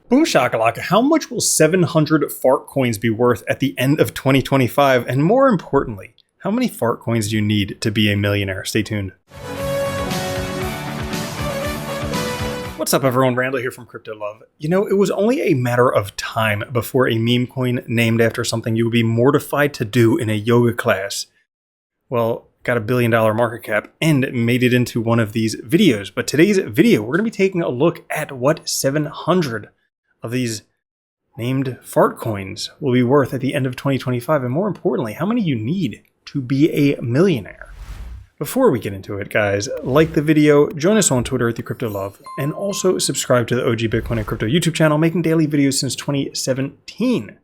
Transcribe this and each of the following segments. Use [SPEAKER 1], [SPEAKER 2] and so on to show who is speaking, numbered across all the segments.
[SPEAKER 1] Boom shakalaka, how much will 700 fart coins be worth at the end of 2025? And more importantly, how many fart coins do you need to be a millionaire? Stay tuned. What's up everyone, Randall here from Crypto Love. You know, it was only a matter of time before a meme coin named after something you would be mortified to do in a yoga class, well, got $1 billion market cap and made it into one of these videos. But today's video, we're going to be taking a look at what 700 of these named fart coins will be worth at the end of 2025, and more importantly, how many you need to be a millionaire. Before we get into it, guys, like the video, join us on Twitter at @TheCryptoLove, and also subscribe to the OG Bitcoin and Crypto YouTube channel, making daily videos since 2017.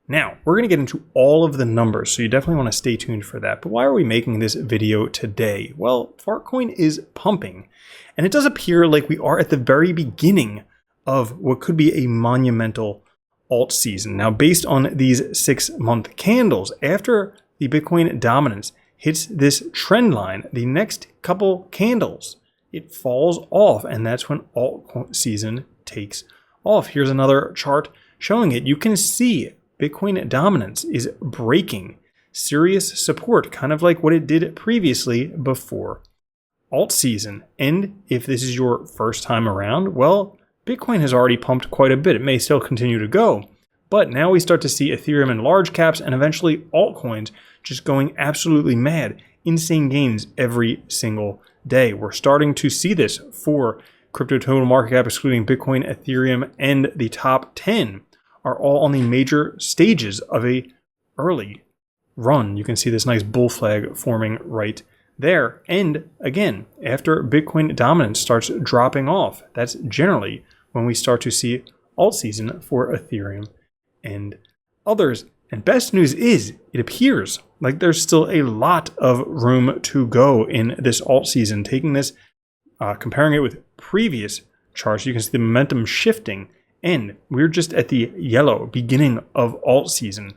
[SPEAKER 1] Now, we're going to get into all of the numbers, so you definitely want to stay tuned for that. But why are we making this video today? Well, Fartcoin is pumping, and it does appear like we are at the very beginning of what could be a monumental alt season. Now, based on these 6-month candles, after the Bitcoin dominance hits this trend line, the next couple candles, it falls off, and that's when alt season takes off. Here's another chart showing it. You can see Bitcoin dominance is breaking serious support, kind of like what it did previously before alt season. And if this is your first time around, well, Bitcoin has already pumped quite a bit. It may still continue to go, but now we start to see Ethereum and large caps and eventually altcoins just going absolutely mad. Insane gains every single day. We're starting to see this for crypto total market cap, excluding Bitcoin, Ethereum, and the top 10 are all on the major stages of a early run. You can see this nice bull flag forming right there. And again, after Bitcoin dominance starts dropping off, that's generally when we start to see alt season for Ethereum and others. And best news is, it appears like there's still a lot of room to go in this alt season. Taking this, comparing it with previous charts, you can see the momentum shifting, and we're just at the yellow beginning of alt season,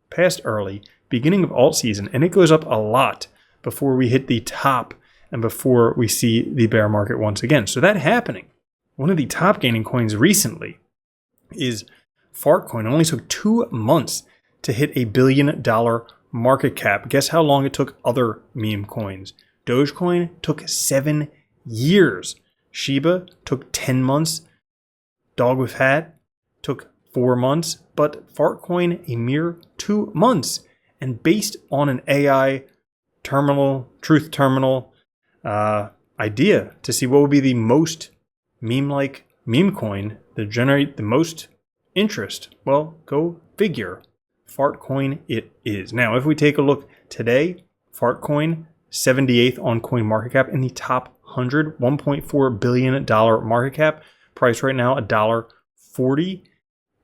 [SPEAKER 1] past early, beginning of alt season, and it goes up a lot before we hit the top and before we see the bear market once again. So that happening, one of the top gaining coins recently is Fartcoin. It only took 2 months to hit $1 billion market cap. Guess how long it took other meme coins? Dogecoin took 7 years. Shiba took 10 months. Dog with Hat took 4 months. But Fartcoin, a mere 2 months. And based on an AI terminal, truth terminal idea to see what would be the most meme-like meme coin that generate the most interest, well, go figure. Fartcoin it is. Now, if we take a look today, Fartcoin 78th on CoinMarketCap in the top 100, $1.4 billion market cap. Price right now $1.40.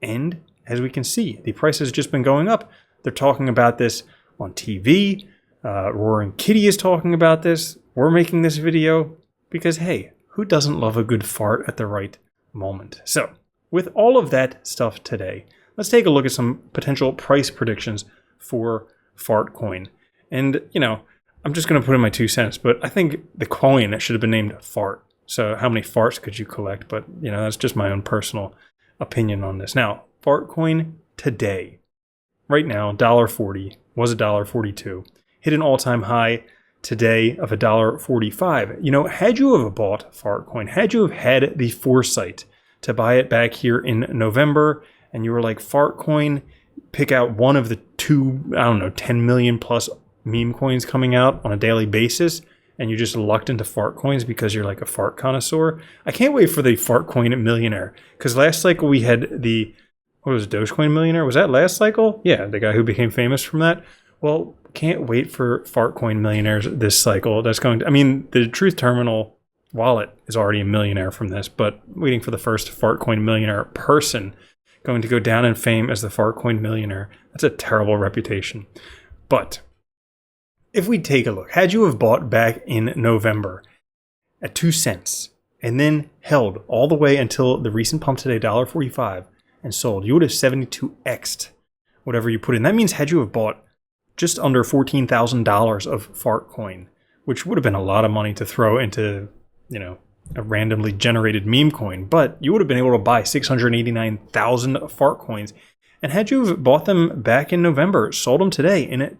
[SPEAKER 1] And as we can see, the price has just been going up. They're talking about this on TV. Roaring Kitty is talking about this. We're making this video because, hey, who doesn't love a good fart at the right moment? So, with all of that stuff today, let's take a look at some potential price predictions for Fartcoin. And, you know, I'm just going to put in my 2 cents, but I think the coin should have been named Fart. So how many farts could you collect? But, you know, that's just my own personal opinion on this. Now, Fartcoin today, right now, $1.40, was $1.42. Hit an all-time high today of $1.45. You know, had you have bought Fartcoin, had you have had the foresight to buy it back here in November, and you were like, Fartcoin, pick out one of the 10 million plus meme coins coming out on a daily basis, and you just lucked into fart coins because you're like a fart connoisseur. I can't wait for the Fartcoin millionaire, because last cycle we had the, what was it, Dogecoin millionaire? Was that last cycle? Yeah, the guy who became famous from that. Well, can't wait for Fartcoin millionaires this cycle. That's going to, I mean, the Truth Terminal wallet is already a millionaire from this, but waiting for the first Fartcoin millionaire person going to go down in fame as the Fartcoin millionaire. That's a terrible reputation. But if we take a look, had you have bought back in November at 2 cents and then held all the way until the recent pump today, $1.45, and sold, you would have 72x'd whatever you put in. That means had you have bought just under $14,000 of Fartcoin, which would have been a lot of money to throw into, you know, a randomly generated meme coin, but you would have been able to buy 689,000 Fartcoins. And had you bought them back in November, sold them today in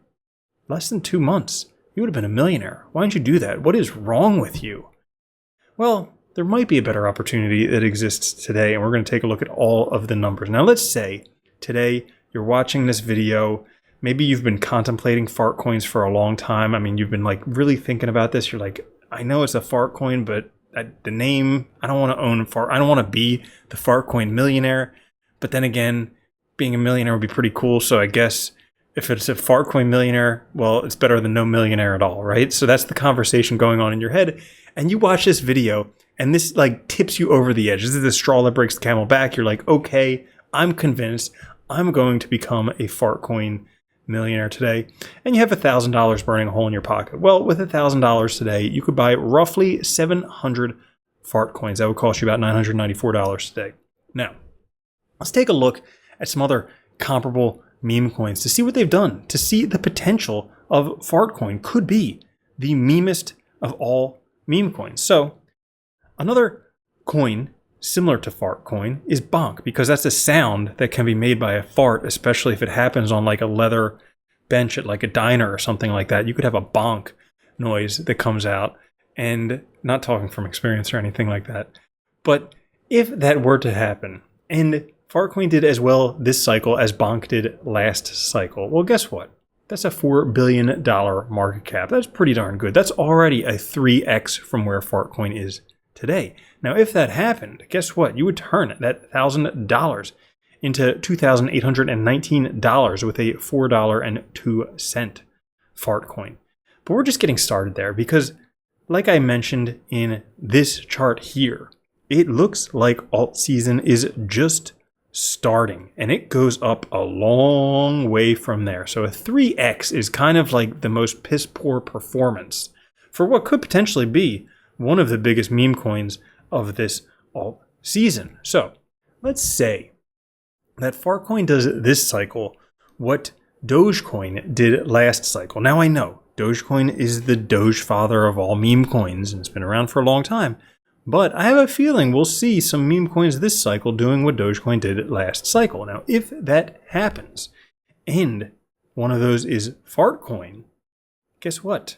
[SPEAKER 1] less than 2 months, you would have been a millionaire. Why didn't you do that? What is wrong with you? Well, there might be a better opportunity that exists today, and we're going to take a look at all of the numbers. Now, let's say today you're watching this video. Maybe you've been contemplating Fartcoins for a long time. I mean, you've been like really thinking about this. You're like, I know it's a Fartcoin, but the name, I don't want to own Fart. I don't want to be the Fartcoin millionaire. But then again, being a millionaire would be pretty cool. So I guess if it's a Fartcoin millionaire, well, it's better than no millionaire at all, right? So that's the conversation going on in your head. And you watch this video, and this like tips you over the edge. This is the straw that breaks the camel back. You're like, okay, I'm convinced I'm going to become a Fartcoin millionaire today. And you have $1,000 burning a hole in your pocket. Well, with $1,000 today, you could buy roughly 700 Fartcoins. That would cost you about $994 today. Now, let's take a look at some other comparable meme coins to see what they've done, to see the potential of Fartcoin could be the memest of all meme coins. So another coin similar to Fartcoin is bonk, because that's a sound that can be made by a fart, especially if it happens on like a leather bench at like a diner or something like that. You could have a bonk noise that comes out, and not talking from experience or anything like that. But if that were to happen, and Fartcoin did as well this cycle as bonk did last cycle, well, guess what? That's a $4 billion market cap. That's pretty darn good. That's already a 3x from where Fartcoin is today. Now, if that happened, guess what? You would turn that $1,000 into $2,819 with a $4.02 Fartcoin. But we're just getting started there because, like I mentioned in this chart here, it looks like alt season is just starting, and it goes up a long way from there. So a 3x is kind of like the most piss poor performance for what could potentially be one of the biggest meme coins of this alt season. So let's say that Fartcoin does this cycle what Dogecoin did last cycle. Now I know Dogecoin is the Doge father of all meme coins, and it's been around for a long time. But I have a feeling we'll see some meme coins this cycle doing what Dogecoin did last cycle. Now, if that happens, and one of those is Fartcoin, guess what?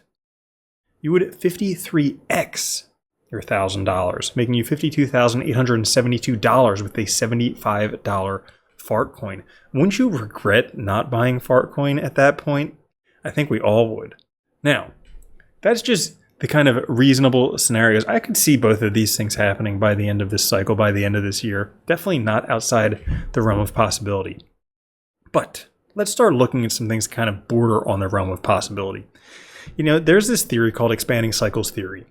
[SPEAKER 1] You would 53x your $1,000, making you $52,872 with a $75 Fartcoin. Wouldn't you regret not buying Fartcoin at that point? I think we all would. Now, that's just the kind of reasonable scenarios. I could see both of these things happening by the end of this cycle, by the end of this year. Definitely not outside the realm of possibility. But let's start looking at some things that kind of border on the realm of possibility. You know, there's this theory called expanding cycles theory,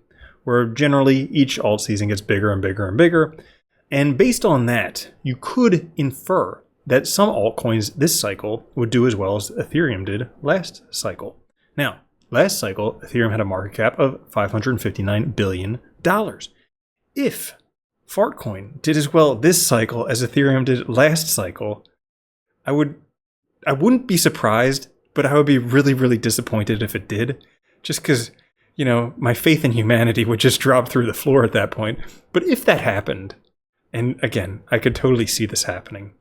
[SPEAKER 1] where generally each alt season gets bigger and bigger and bigger. And based on that, you could infer that some altcoins this cycle would do as well as Ethereum did last cycle. Now, last cycle, Ethereum had a market cap of $559 billion. If Fartcoin did as well this cycle as Ethereum did last cycle, I wouldn't be surprised, but I would be really, really disappointed if it did. Just because, you know, my faith in humanity would just drop through the floor at that point. But if that happened, and again, I could totally see this happening,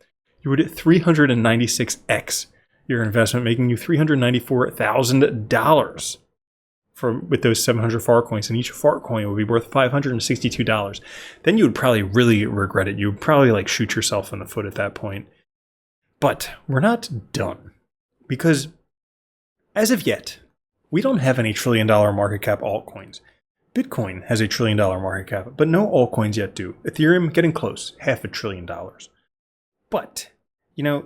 [SPEAKER 1] you would 396x your investment, making you $394,000 with those 700 Fartcoins, and each Fartcoin would be worth $562. Then you would probably really regret it. You would probably like shoot yourself in the foot at that point. But we're not done, because as of yet, we don't have any $1 trillion market cap altcoins. Bitcoin has a $1 trillion market cap, but no altcoins yet do. Ethereum getting close, $500 billion. But, you know,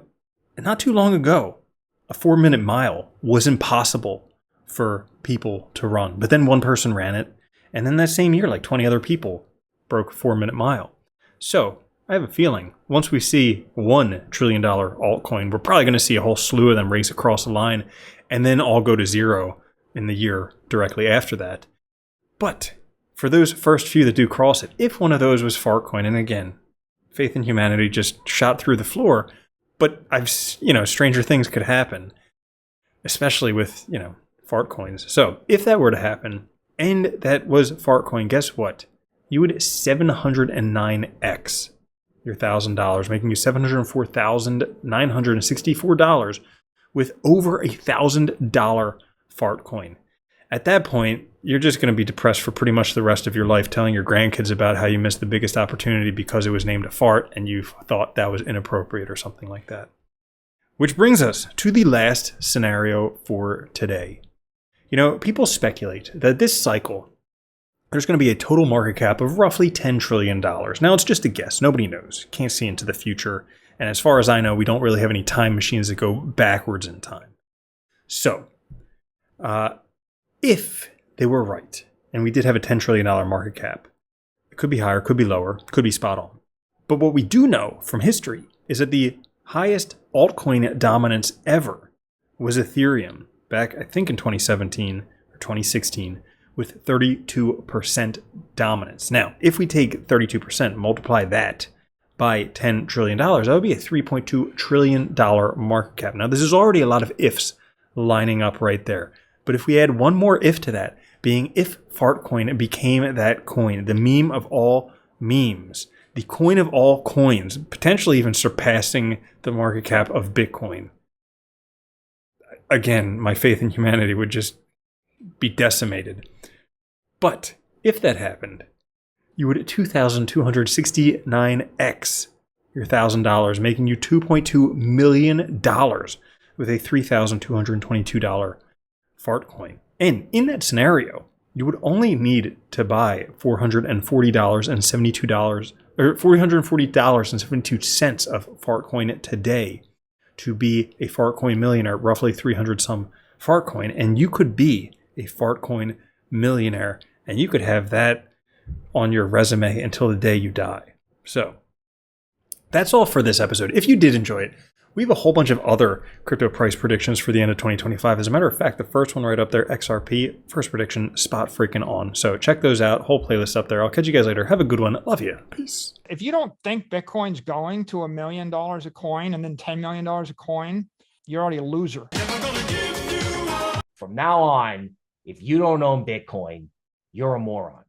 [SPEAKER 1] not too long ago, a 4-minute mile was impossible for people to run. But then one person ran it, and then that same year, like 20 other people broke a 4-minute mile. So I have a feeling once we see $1 trillion altcoin, we're probably going to see a whole slew of them race across the line and then all go to zero in the year directly after that. But for those first few that do cross it, if one of those was Fartcoin, and again, faith in humanity just shot through the floor, but stranger things could happen, especially with, Fartcoins. So if that were to happen, and that was Fartcoin, guess what? you would 709x your $1,000, making you $704,964 with over $1,000 Fartcoin. At that point, you're just going to be depressed for pretty much the rest of your life, telling your grandkids about how you missed the biggest opportunity because it was named a fart and you thought that was inappropriate or something like that. Which brings us to the last scenario for today. You know, people speculate that this cycle, there's going to be a total market cap of roughly $10 trillion. Now, it's just a guess. Nobody knows. Can't see into the future. And as far as I know, we don't really have any time machines that go backwards in time. So, if they were right, and we did have a $10 trillion market cap, it could be higher, could be lower, could be spot on. But what we do know from history is that the highest altcoin dominance ever was Ethereum back, I think, in 2017 or 2016 with 32% dominance. Now, if we take 32%, multiply that by $10 trillion, that would be a $3.2 trillion market cap. Now, this is already a lot of ifs lining up right there. But if we add one more if to that, being if Fartcoin became that coin, the meme of all memes, the coin of all coins, potentially even surpassing the market cap of Bitcoin. Again, my faith in humanity would just be decimated. But if that happened, you would 2,269x your $1,000, making you $2.2 million with a $3,222 Fartcoin. And in that scenario, you would only need to buy $440.72 or $440.72 of Fartcoin today to be a Fartcoin millionaire, roughly 300 some Fartcoin, and you could be a Fartcoin millionaire, and you could have that on your resume until the day you die. So that's all for this episode. If you did enjoy it, we have a whole bunch of other crypto price predictions for the end of 2025. As a matter of fact, the first one right up there, XRP, first prediction, spot freaking on. So check those out. Whole playlist up there. I'll catch you guys later. Have a good one. Love you. Peace.
[SPEAKER 2] If you don't think Bitcoin's going to $1 million a coin and then $10 million a coin, you're already a loser.
[SPEAKER 3] From now on, if you don't own Bitcoin, you're a moron.